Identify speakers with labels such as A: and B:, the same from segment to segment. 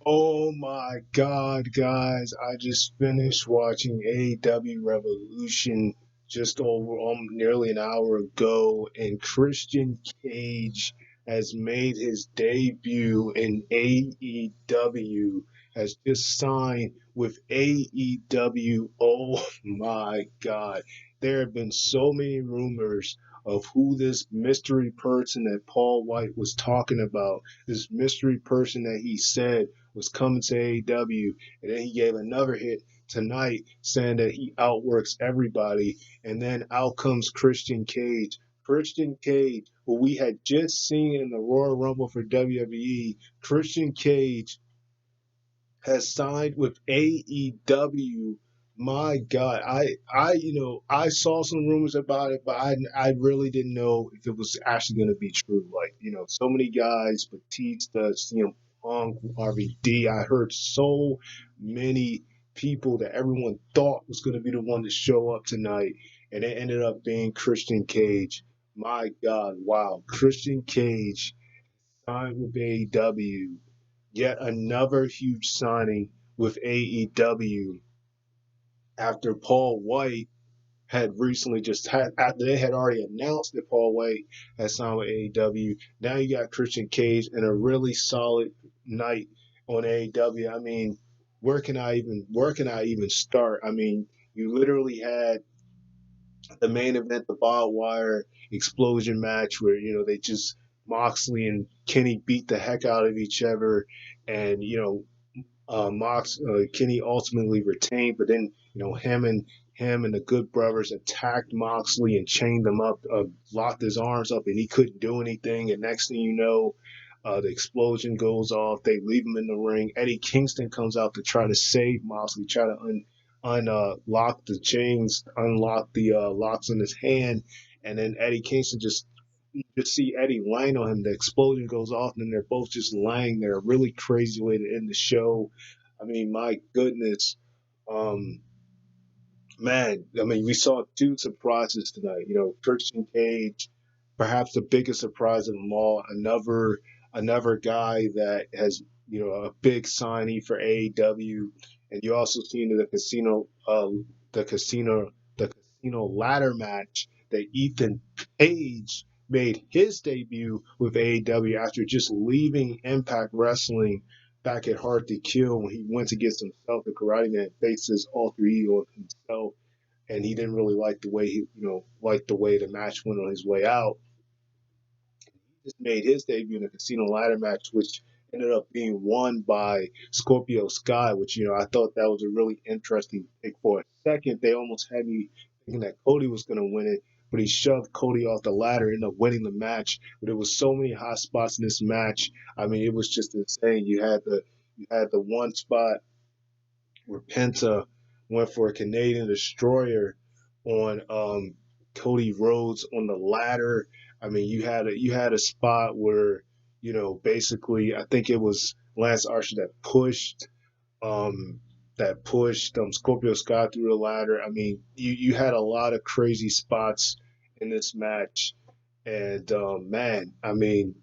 A: Oh my God, guys! I just finished watching AEW Revolution just over nearly an hour ago, and Christian Cage has made his debut in AEW. Has just signed with AEW. Oh my God! There have been so many rumors of who this mystery person that Paul White was talking about. This mystery person that he said was coming to AEW, and then he gave another hit tonight saying that he outworks everybody, and then out comes Christian Cage. Christian Cage, who we had just seen in the Royal Rumble for WWE, Christian Cage has signed with AEW. My God, I saw some rumors about it, but I really didn't know if it was actually going to be true. Like, so many guys, Batista, Punk, RVD. I heard so many people that everyone thought was going to be the one to show up tonight, and it ended up being Christian Cage. My God, wow, Christian Cage signed with AEW, yet another huge signing with AEW after Paul White had recently just had, after they had already announced that Paul White had signed with AEW. Now you got Christian Cage and a really solid night on AEW. I mean, where can I even start? I mean, you literally had the main event, the barbed wire explosion match, where they just Moxley and Kenny beat the heck out of each other, and Kenny ultimately retained, but then him and the Good Brothers attacked Moxley and chained him up, locked his arms up, and he couldn't do anything. And next thing you know, the explosion goes off. They leave him in the ring. Eddie Kingston comes out to try to save Moxley, try to unlock the chains, unlock the locks in his hand, and then Eddie Kingston just you just see Eddie lying on him. The explosion goes off, and then they're both just lying there. A really crazy way to end the show. I mean, my goodness. Um, Man, I mean, we saw two surprises tonight. Christian Cage, perhaps the biggest surprise of them all. Another guy that has a big signee for AEW, and you also seen the casino, the casino ladder match that Ethan Page made his debut with AEW after just leaving Impact Wrestling back at Hard to Kill when he went against himself. The Karate Man faced his alter ego of himself, and he didn't really like the way the match went on his way out. He just made his debut in a casino ladder match, which ended up being won by Scorpio Sky, which I thought that was a really interesting pick. For a second, they almost had me thinking that Cody was going to win it, but he shoved Cody off the ladder, ended up winning the match. But there was so many hot spots in this match. I mean, it was just insane. You had the one spot where Penta went for a Canadian destroyer on Cody Rhodes on the ladder. I mean, you had a spot where basically I think it was Lance Archer um that pushed Scorpio Sky through the ladder. I mean, you had a lot of crazy spots in this match, and man, I mean,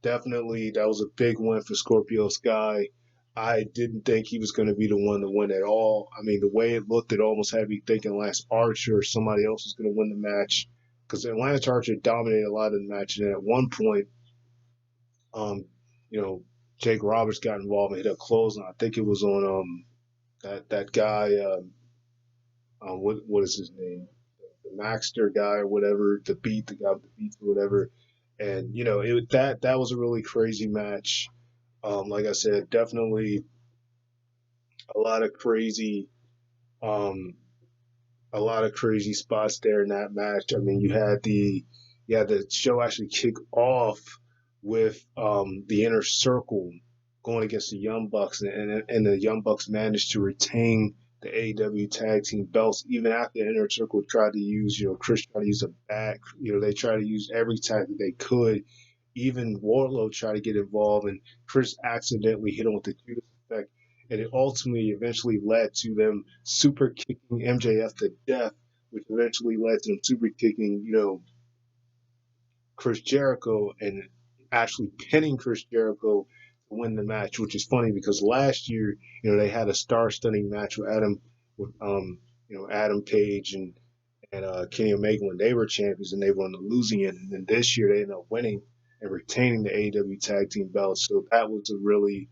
A: definitely that was a big win for Scorpio Sky. I didn't think he was going to be the one to win at all. I mean, the way it looked, it almost had me thinking Lance Archer or somebody else was going to win the match, because Lance Archer dominated a lot of the match, and at one point, um, you know, Jake Roberts got involved and hit a clothesline. I think it was on that guy. What is his name? The Maxter guy or whatever. The guy with the beats or whatever. And that was a really crazy match. Like I said, definitely a lot of crazy um, a lot of crazy spots there in that match. I mean, you had the show actually kick off with the Inner Circle going against the Young Bucks, and the Young Bucks managed to retain the AEW Tag Team belts even after the Inner Circle tried to use, Chris tried to use a bat. They tried to use every tactic they could. Even Wardlow tried to get involved, and Chris accidentally hit him with the Judas effect, and it ultimately eventually led to them super kicking MJF to death, which eventually led to them super kicking, Chris Jericho, and actually pinning Chris Jericho win the match, which is funny because last year, they had a star-studding match with Adam Page and Kenny Omega when they were champions, and they were on the losing end. And then this year they ended up winning and retaining the AEW Tag Team belts. So that was a really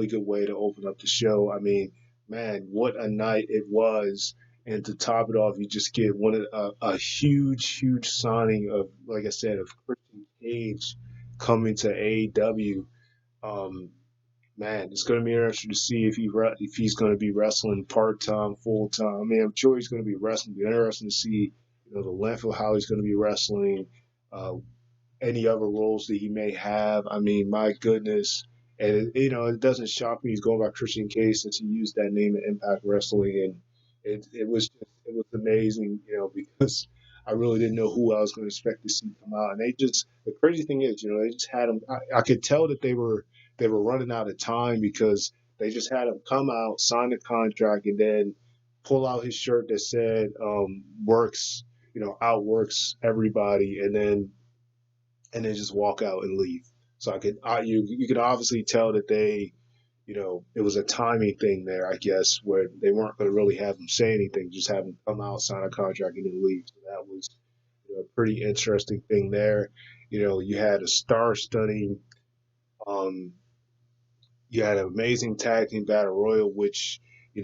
A: good way to open up the show. I mean, man, what a night it was! And to top it off, you just get a huge signing of, like I said, of Christian Cage coming to AEW. Um, Man, it's going to be interesting to see if he's going to be wrestling part time, full time. I mean, I'm sure he's going to be wrestling. It'll be interesting to see, the length of how he's going to be wrestling. Uh, any other roles that he may have. I mean, my goodness. And it doesn't shock me he's going by Christian Case since he used that name in Impact Wrestling, and it was amazing, because I really didn't know who I was going to expect to see come out. And the crazy thing is, they just had him. I could tell that they were running out of time because they just had him come out, sign the contract, and then pull out his shirt that said works, outworks everybody, and then just walk out and leave. So you could obviously tell that it was a timing thing there, I guess, where they weren't going to really have him say anything, just have him come out, sign a contract, and then leave. So that was a pretty interesting thing there. You had a star-studding, um, you had an amazing tag team battle royal, which we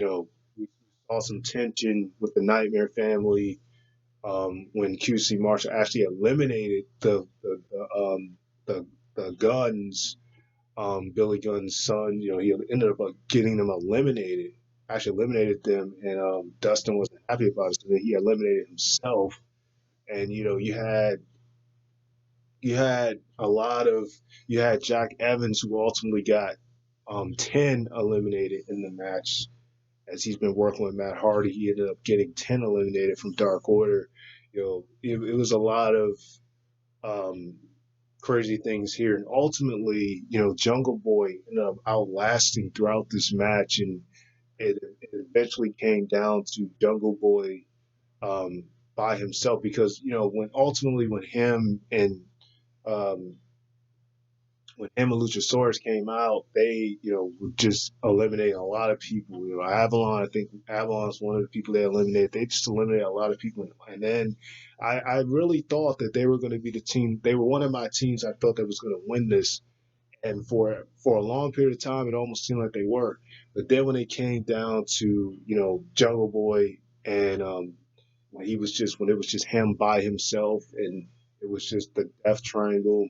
A: saw some tension with the Nightmare Family when QC Marshall actually eliminated the the Guns, Billy Gunn's son. He ended up getting them eliminated. Actually eliminated them, and Dustin wasn't happy about it, so then he eliminated himself. And you had a lot of you had Jack Evans, who ultimately got 10 eliminated in the match. As he's been working with Matt Hardy, he ended up getting 10 eliminated from Dark Order. It was a lot of um, crazy things here. And ultimately, Jungle Boy ended up outlasting throughout this match. And it eventually came down to Jungle Boy um, by himself because, um, when him and Luchasaurus came out, they, were just eliminating a lot of people. Avalon, I think Avalon is one of the people they eliminated. They just eliminated a lot of people. And then I really thought that they were going to be the team. They were one of my teams I thought that was going to win this. And for a long period of time, it almost seemed like they were. But then when it came down to, Jungle Boy and when it was just him by himself and it was just the Death Triangle,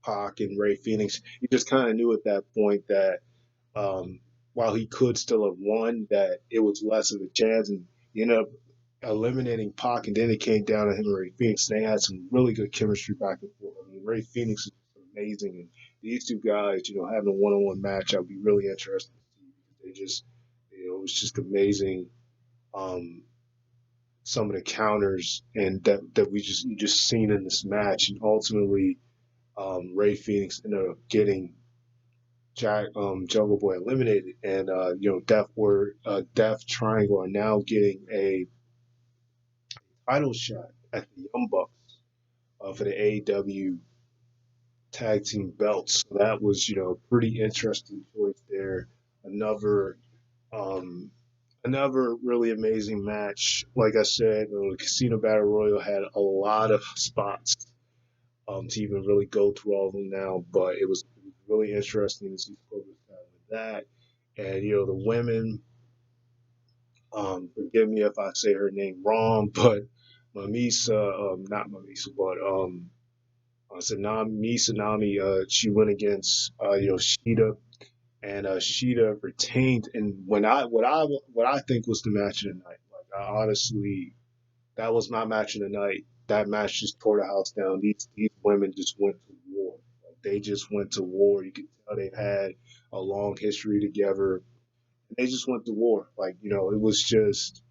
A: Pac and Ray Phoenix, you just kind of knew at that point that while he could still have won, that it was less of a chance. And he ended up eliminating Pac, and then it came down to him and Ray Phoenix. And they had some really good chemistry back and forth. I mean, Ray Phoenix is amazing, and these two guys, having a one-on-one match, I'd be really interested to see. They just, it was just amazing. Um, some of the counters and that you just seen in this match, and ultimately Ray Phoenix ended up getting Jungle Boy eliminated, and Death Triangle are now getting a title shot at the Young Bucks for the AEW Tag Team belts. So that was a pretty interesting choice there. Another um, another really amazing match. Like I said, the Casino Battle Royal had a lot of spots to even really go through all of them now. But it was really interesting to see progress with that. And the women, forgive me if I say her name wrong, but not Mamisa, but Sanami, she went against Sheeta, and Sheeta retained. And what I think was the match of the night. Like honestly, that was my match of the night. That match just tore the house down. These women just went to war. Like, they just went to war. You could tell they've had a long history together. And they just went to war. Like it was just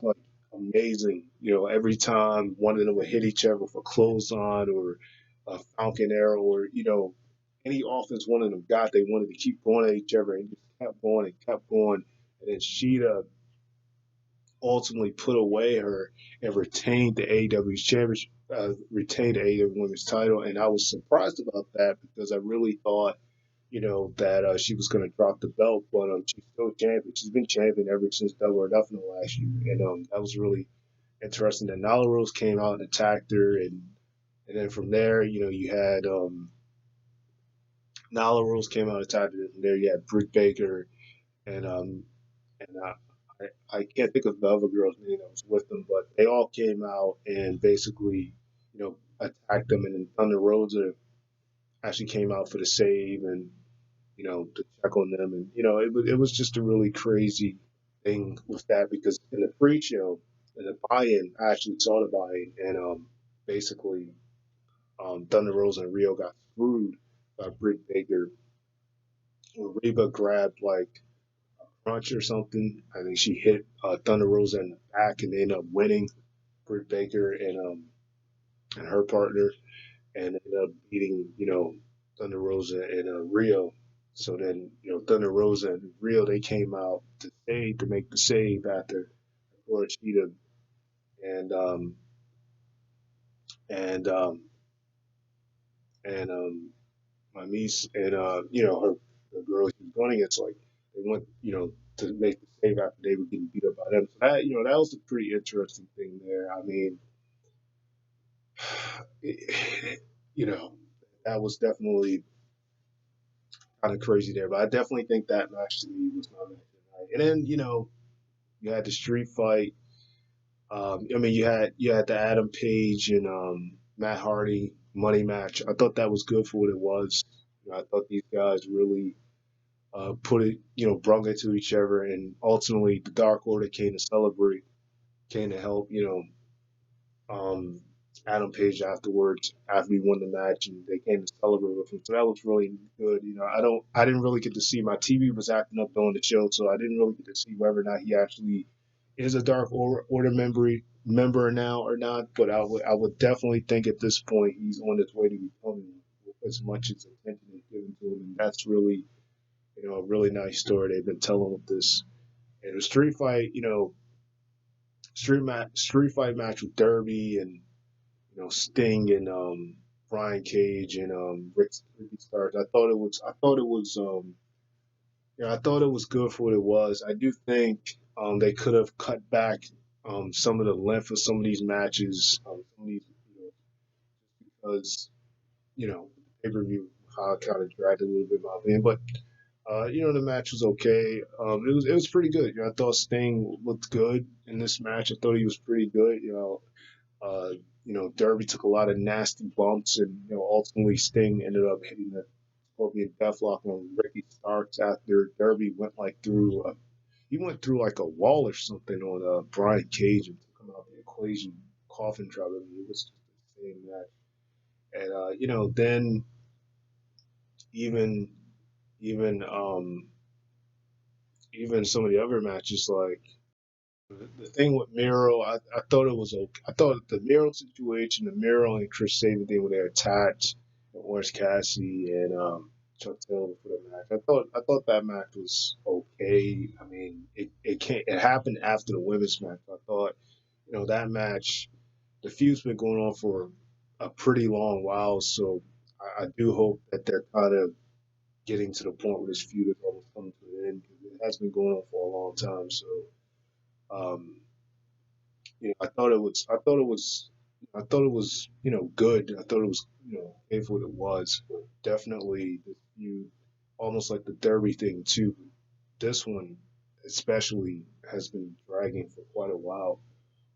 A: like amazing. Every time one of them would hit each other with a clothesline or a Falcon Arrow or any offense one of them got, they wanted to keep going at each other and just kept going and kept going. And then ultimately put away her and retained the AEW championship. retained the AEW Women's title, and I was surprised about that because I really thought, that she was going to drop the belt, but she's still champion. She's been champion ever since Double or Nothing last year, and that was really interesting. That Nyla Rose came out and attacked her, and then from there, you had Nyla Rose came out and attacked her. From there, you had Britt Baker, and I can't think of the other girl's name that was with them, but they all came out and basically, attacked them, and then Thunder Rosa actually came out for the save and to check on them, and it was just a really crazy thing with that because in the pre-show, in the buy-in, I actually saw the buy-in, and basically, Thunder Rosa and Rio got screwed by Britt Baker. Reba grabbed like crunch or something. I think she hit Thunder Rosa in the back, and they ended up winning. Britt Baker and her partner, and ended up beating Thunder Rosa and Rio. So then Thunder Rosa and Rio, they came out to make the save after Florida and and and my niece and her the girl she was going against, like they went to make the save after they were getting beat up by them. So that that was a pretty interesting thing there. I mean, you know that was definitely kind of crazy there, but I definitely think that match to me was my match of the night. And then you had the street fight. I mean, you had the Adam Page and Matt Hardy money match. I thought that was good for what it was. I thought these guys really put it, brung it to each other, and ultimately the Dark Order came to celebrate, came to help, um, Adam Page afterwards after we won the match, and they came to celebrate with him. So that was really good. I didn't really get to see, my TV was acting up during the show, so I didn't really get to see whether or not he actually is a Order member now or not. But I would definitely think at this point he's on his way to becoming, as much as attention is given to him, and that's really a really nice story they've been telling with this. And the street fight, street fight match with Derby and Sting and Brian Cage and Ricky Starks. I thought it was good for what it was. I do think they could have cut back some of the length of some of these matches, some of these, because pay per view how it kind of dragged a little bit in my opinion, but the match was okay. It was pretty good. I thought Sting looked good in this match. I thought he was pretty good. Derby took a lot of nasty bumps, and ultimately Sting ended up hitting the Scorpion Deathlock on Ricky Starks after Derby he went through like a wall or something on Brian Cage and took him out of the equation, coffin drop. I mean, it was just the same match. And then even even even some of the other matches, like the thing with Miro, I thought it was okay. I thought the Miro situation, the Miro and Chris Sabin thing where they attached Orange Cassidy and Chuck Taylor for the match. I thought that match was okay. I mean, it happened after the women's match. I thought that match, the feud's been going on for a pretty long while, so I do hope that they're kind of getting to the point where this feud is almost coming to an end because it has been going on for a long time. So um, I thought it was good. I thought it was okay for what it was, but definitely this feud, almost like the Derby thing too. This one especially has been dragging for quite a while.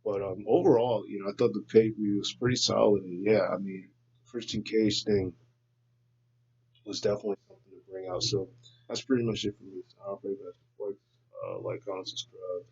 A: But overall, I thought the pay per view was pretty solid. And yeah, I mean, Christian Cage thing was definitely something to bring out. So that's pretty much it for me. So I'll pray that like, comment, subscribe.